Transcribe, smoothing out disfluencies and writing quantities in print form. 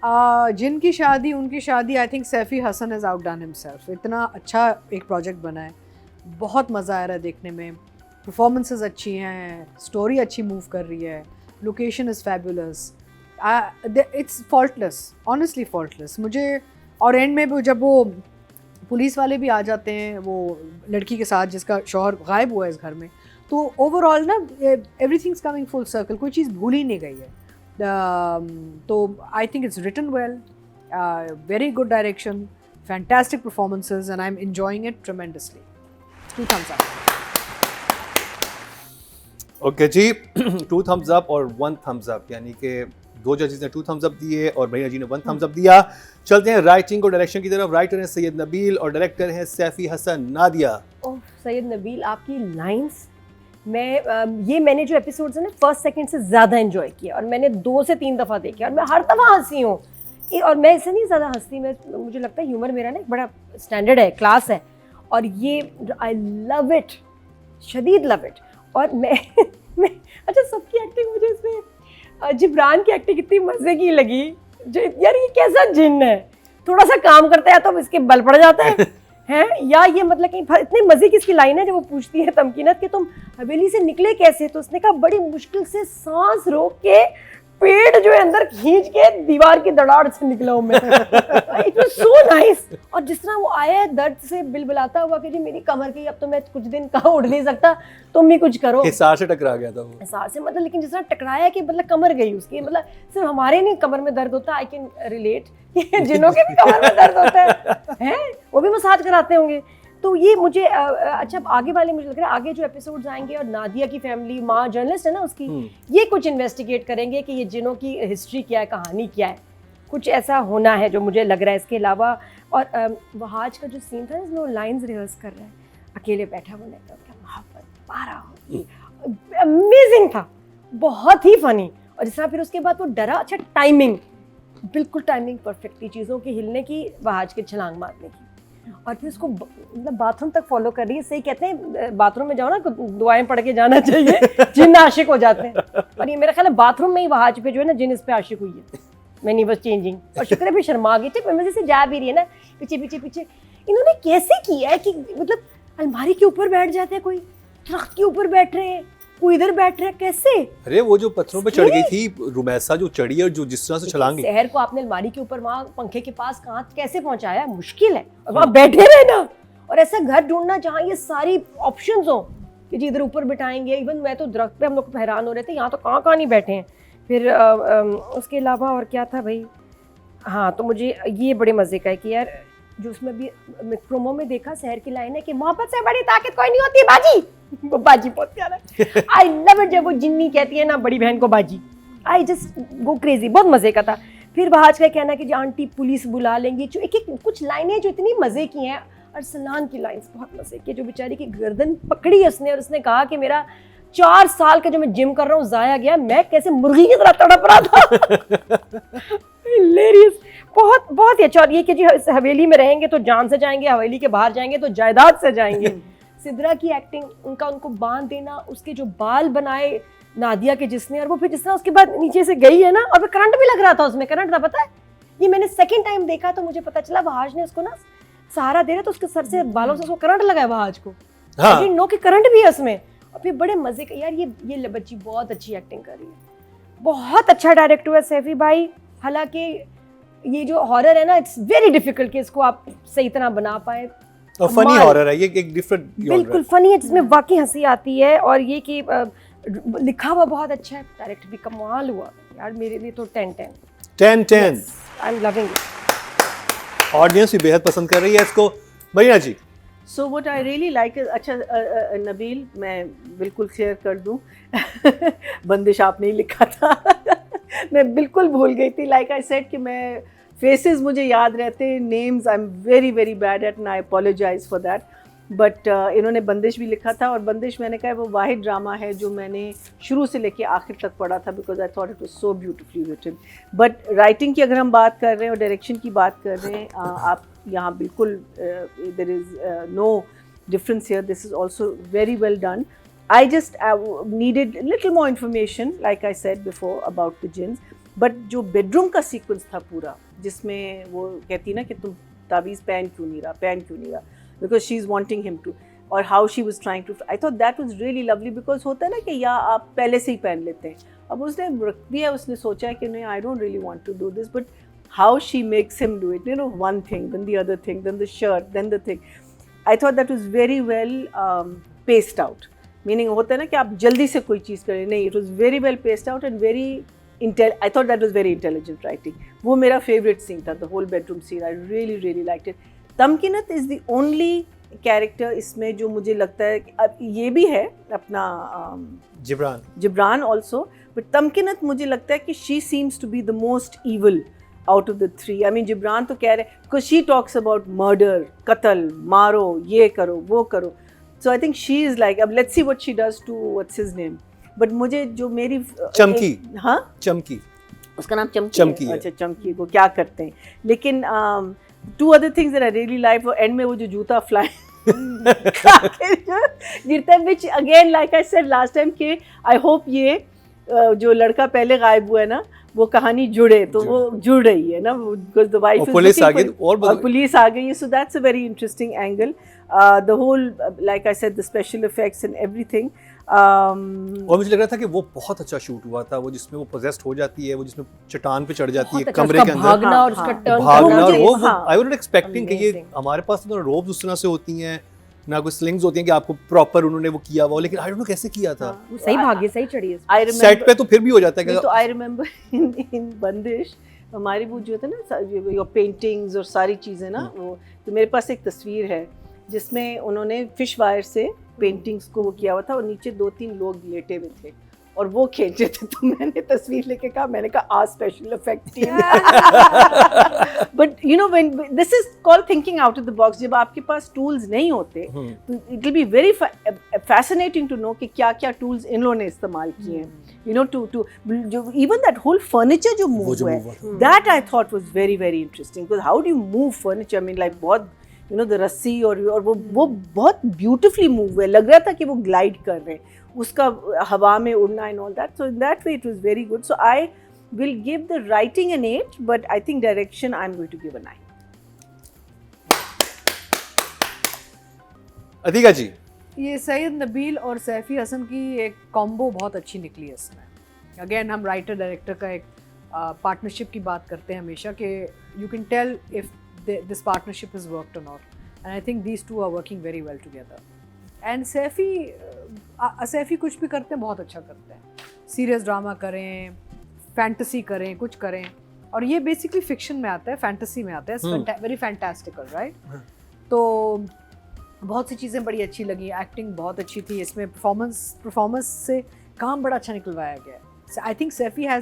जिनकी शादी उनकी शादी, I think Saifi Hasan has outdone himself. इतना अच्छा एक प्रोजेक्ट बना है, बहुत मज़ा आ रहा है देखने में, परफॉर्मेंसेस अच्छी हैं, स्टोरी अच्छी मूव कर रही है, location is fabulous, it's faultless, honestly faultless मुझे। और एंड में भी जब वो पुलिस वाले भी आ जाते हैं वो लड़की के साथ जिसका शौहर गायब हुआ है इस घर में, तो ओवरऑल ना एवरीथिंग्स कमिंग फुल सर्कल, कोई चीज़ भूल ही नहीं गई है। तो I think it's written well, very good direction, fantastic performances and I am enjoying it tremendously. 2 thumbs up. Okay जी, 2 thumbs up और 1 thumbs up, यानी कि 2 जजेस ने 2 thumbs up दिए और भैया जी ने 1 thumbs up दिया। चलते हैं राइटिंग और डायरेक्शन की तरफ। राइटर हैं सैयद नबील और डायरेक्टर हैं सैफी हसन। नादिया। ओह सैयद नबील, आपकी लाइंस, मैंने जो एपिसोड्स है ना फर्स्ट सेकंड से ज़्यादा एंजॉय किया और मैंने 2 से 3 दफ़ा देखे और मैं हर दफ़ा हंसी हूँ। और मैं इससे नहीं ज़्यादा हंसती, मुझे लगता है ह्यूमर मेरा ना एक बड़ा स्टैंडर्ड है, क्लास है, और ये आई लव इट, शदीद लव इट। और मैं अच्छा, सबकी एक्टिंग मुझे इसमें जिब्रान की एक्टिंग इतनी मज़े की लगी। जो यार ये कैसा जिन्न है, थोड़ा सा काम करता है तो इसके बल पड़ जाता है हैं, या ये मतलब कि इतने मज़े की इसकी लाइन है जब वो पूछती है तमकीनत कि तुम हवेली से निकले कैसे, तो उसने कहा बड़ी मुश्किल से सांस रोक के पेड़ जो है अंदर खींच के दीवार की दरार से निकला हूँ मैं। It was so nice. और जिस तरह वो आया है दर्द से बिलबिलाता हुआ कि जी मेरी कमर की अब तो मैं कुछ दिन कहाँ उठ नहीं सकता, तुम भी कुछ करो। हिसार से टकरा गया था वो, हिसार से मतलब, लेकिन जिस तरह टकराया कि मतलब कमर गई उसकी, मतलब सिर्फ हमारे नहीं कमर में दर्द होता, आई कैन रिलेट, जिनों के भी कमर में दर्द होता है वो भी मसाज कराते होंगे। तो ये मुझे अच्छा, आगे वाले मुझे लग रहा है आगे जो एपिसोड्स आएंगे और नादिया की फैमिली, माँ जर्नलिस्ट है ना उसकी, ये कुछ इन्वेस्टिगेट करेंगे कि ये जिनों की हिस्ट्री क्या है, कहानी क्या है, कुछ ऐसा होना है जो मुझे लग रहा है। इसके अलावा और वहाज का जो सीन था इसमें वो लाइंस रिहर्स कर रहा है, अकेले बैठा हुआ, क्या मोहब्बत पारा, अमेजिंग था, बहुत ही फनी। और जिस तरह फिर उसके बाद वो डरा, अच्छा टाइमिंग, बिल्कुल टाइमिंग परफेक्ट थी चीज़ों के हिलने की, वहाज के छलांग मारने की, और फिर उसको मतलब बाथरूम तक फॉलो कर रही है। सही कहते हैं बाथरूम में जाओ ना दुआएं पढ़ के जाना चाहिए, जिन आशिक हो जाते हैं, और ये मेरा ख्याल है बाथरूम में ही वहाज पे जो है ना जिन इस पे आशिक हुई है, मैनी वाज चेंजिंग। और शुक्र है भी शर्मा गई थी, मजे से जा भी रही है ना, पीछे पीछे पीछे। इन्होंने कैसे किया है कि मतलब अलमारी के ऊपर बैठ जाते हैं, कोई तख्त के ऊपर बैठ रहे हैं, कोई इधर बैठ रहा है, कैसे? अरे वो जो पत्थरों पे चढ़ गई थी रुमैसा, जो चढ़ी है और जो जिस तरह से छलांग गई, शहर को आपने अलमारी के ऊपर वहाँ पंखे के पास कहाँ कैसे पहुँचाया, मुश्किल है। और वहाँ बैठे रहना और ऐसा घर ढूंढना जहाँ ये सारी ऑप्शंस हो कि जी इधर ऊपर बिठाएंगे। इवन मैं तो दरख्त पे, हम लोग हैरान हो रहे थे यहाँ तो कहाँ नहीं बैठे हैं। फिर उसके अलावा और क्या था भाई, हाँ तो मुझे ये बड़े मज़े का है कि यार जो उसमें भी प्रोमो में देखा, शहर की लाइन है कि मोहब्बत से बड़ी ताकत कोई नहीं होती बाजी। वो बाजी बहुत प्यारा है, आई लव इट। जब वो जिन्नी कहती है ना बड़ी बहन को बाजी, आई जस्ट गो क्रेजी, बहुत मज़े का था। फिर वहाज का कहना कि जी आंटी पुलिस बुला लेंगी, जो एक एक कुछ लाइनें जो इतनी मज़े की हैं। अरसलान की लाइन्स बहुत मज़े की, जो बेचारी की गर्दन पकड़ी उसने और उसने कहा कि मेरा 4 साल का जो मैं जिम कर रहा हूँ ज़ाया गया, मैं कैसे मुर्गी की तरह तड़प रहा था। हिलेरियस, बहुत बहुत ही अच्छा। और ये कि जी हवेली में रहेंगे तो जान से जाएंगे, हवेली के बाहर जाएंगे तो जायदाद से जाएंगे। सिद्रा की एक्टिंग, उनको बांध देना, उसके जो बाल बनाए नादिया के जिसने, और वो फिर जिस तरह उसके बाद नीचे से गई है ना, और फिर करंट भी लग रहा था उसमें, करंट था पता है। ये मैंने सेकंड टाइम देखा तो मुझे पता चला वहाज ने उसको ना सहारा दे रहा, तो उसके सर से बालों से उसको करंट लगा है वहाज को। हाँ। नो कि करंट भी है उसमें। और फिर बड़े मजे का यार, ये बच्ची बहुत अच्छी एक्टिंग कर रही है, बहुत अच्छा डायरेक्ट हुआ सैफी भाई। हालांकि ये जो हॉरर है ना, इट्स वेरी डिफिकल्ट कि इसको आप सही तरह बना पाए। और फनी हॉरर है ये, एक डिफरेंट, बिल्कुल फनी है जिसमें वाकई हंसी आती है। और ये कि लिखा हुआ बहुत अच्छा है, डायरेक्ट भी कमाल हुआ यार, मेरे लिए तो 10/10 I am loving it. Audience भी बेहद पसंद कर रही है इसको। भैया ji, so what I really like, अच्छा नबील मैं बिल्कुल शेयर कर दूं, बंदिश आपने ही लिखा था। मैं बिल्कुल भूल गई थी। लाइक आई सेड कि मैं फेसेस मुझे याद रहते, names I am very very bad at and I apologise for that. But इन्होंने बंदिश भी लिखा था, और बंदिश मैंने कहा वो वाहिद ड्रामा है जो मैंने शुरू से लेके आखिर तक पढ़ा था, because I thought it was so beautifully written. But writing की अगर हम बात कर रहे हैं और डायरेक्शन की बात कर रहे हैं, आप यहाँ बिल्कुल there is no difference here, this is also very well done. I just needed a little more information, like I said before, about the jinns. But जो बेडरूम का सीक्वेंस था पूरा, जिसमें वो कहती ना कि तुम ताबीज़ पहन क्यों नहीं रहा, because she is wanting him to, और how she was trying to, I thought that was really lovely, because होता है ना कि या आप पहले से ही पहन लेते हैं, अब उसने रख दिया, उसने सोचा है कि नहीं I don't really want to do this, but how she makes him do it, you know, one thing then the other thing then the shirt then the thing, I thought that was very well paced out, meaning होता है ना कि आप जल्दी से कोई चीज़ करें, नहीं, it was very well paced out and very I thought that was very intelligent writing. वो मेरा favorite scene था, the whole bedroom scene. I really liked it. Tamkeenat is the only character इसमें जो मुझे लगता है कि अब ये भी है अपना जिब्रान also, but तमकीनत मुझे लगता है कि she seems to be the most evil out of the three. I mean Jibran तो कह रहे because she talks about murder, कत्ल, मारो, ये करो, वो करो. So I think she is like, अब let's see what she does to what's his name. But मुझे जो मेरी चमकी उसका नाम चमकी है। अच्छा, चमकी को क्या करते हैं, लेकिन two other things that I really like, वो एंड में वो जो जूता फ्लाई गिरता है, which again like I said last time कि आई होप ये जो लड़का पहले गायब हुआ है ना वो कहानी जुड़े, तो वो जुड़ रही है ना, बिकॉज द वाइफ पुलिस आ गई और पुलिस आ गई है, so that's a very interesting angle, the whole like I said the special effects and everything. और मुझे लग रहा था कि वो बहुत अच्छा शूट हुआ था, वो जिसमें वो पोजेस्ड हो जाती है, वो जिसमें चट्टान पे चढ़ जाती है कमरे के अंदर, भागना और उसका टर्न भागना, और वो आई वाज नॉट एक्सपेक्टिंग कि ये हमारे पास तो रोब्स उस तरह से होती हैं ना, कोई स्लिंग्स होती हैं कि आपको प्रॉपर उन्होंने वो किया हुआ, लेकिन आई डोंट नो कैसे किया था. सही भाग्य सही चढ़ी है सेट पे, तो फिर भी हो जाता है कि तो आई रिमेंबर इन बंदिश हमारी वो जो होता है ना योर पेंटिंग्स और सारी चीज़ें ना, वो तो मेरे पास एक तस्वीर है जिसमें उन्होंने फिश वायर से पेंटिंग्स को वो किया हुआ था और नीचे 2-3 लोग लेटे हुए थे और वो खींचे थे, तो मैंने तस्वीर लेके कहा, मैंने कहा a special effect team. But you know when this is called thinking out of the box, जब आपके पास टूल्स नहीं होते तो it will be very fascinating to know कि क्या क्या टूल्स इन लोगों ने इस्तेमाल किए हैं, यू नो, टू जो इवन दैट होल फर्नीचर जो मूव हुआ है, that I thought was very very interesting, because how do you move furniture, I mean like बहुत यू नो द रस्सी और वो बहुत ब्यूटिफुली मूव हुए, लग रहा था कि वो ग्लाइड कर रहे हैं, उसका हवा में उड़ना and all that, so in that way it was very good. So I will give the writing an 8, but I think direction I am going to give a 9. Atika ji, ये सैयद नबील और सैफी हसन की एक कॉम्बो बहुत अच्छी निकली है इसमें. अगेन हम राइटर डायरेक्टर का एक पार्टनरशिप की बात करते हैं हमेशा कि you can tell if this partnership is worked or not, and I think these two are working very well together. And Saifi कुछ भी करते हैं बहुत अच्छा करते हैं, सीरियस ड्रामा करें, फैंटेसी करें, कुछ करें, और ये बेसिकली फिक्शन में आता है, फैंटेसी में आता है, वेरी फैंटास्टिकल, राइट. तो बहुत सी चीज़ें बड़ी अच्छी लगी, एक्टिंग बहुत अच्छी थी इसमें, परफॉर्मेंस से काम बड़ा अच्छा निकलवाया गया है. आई थिंक सैफी हैज़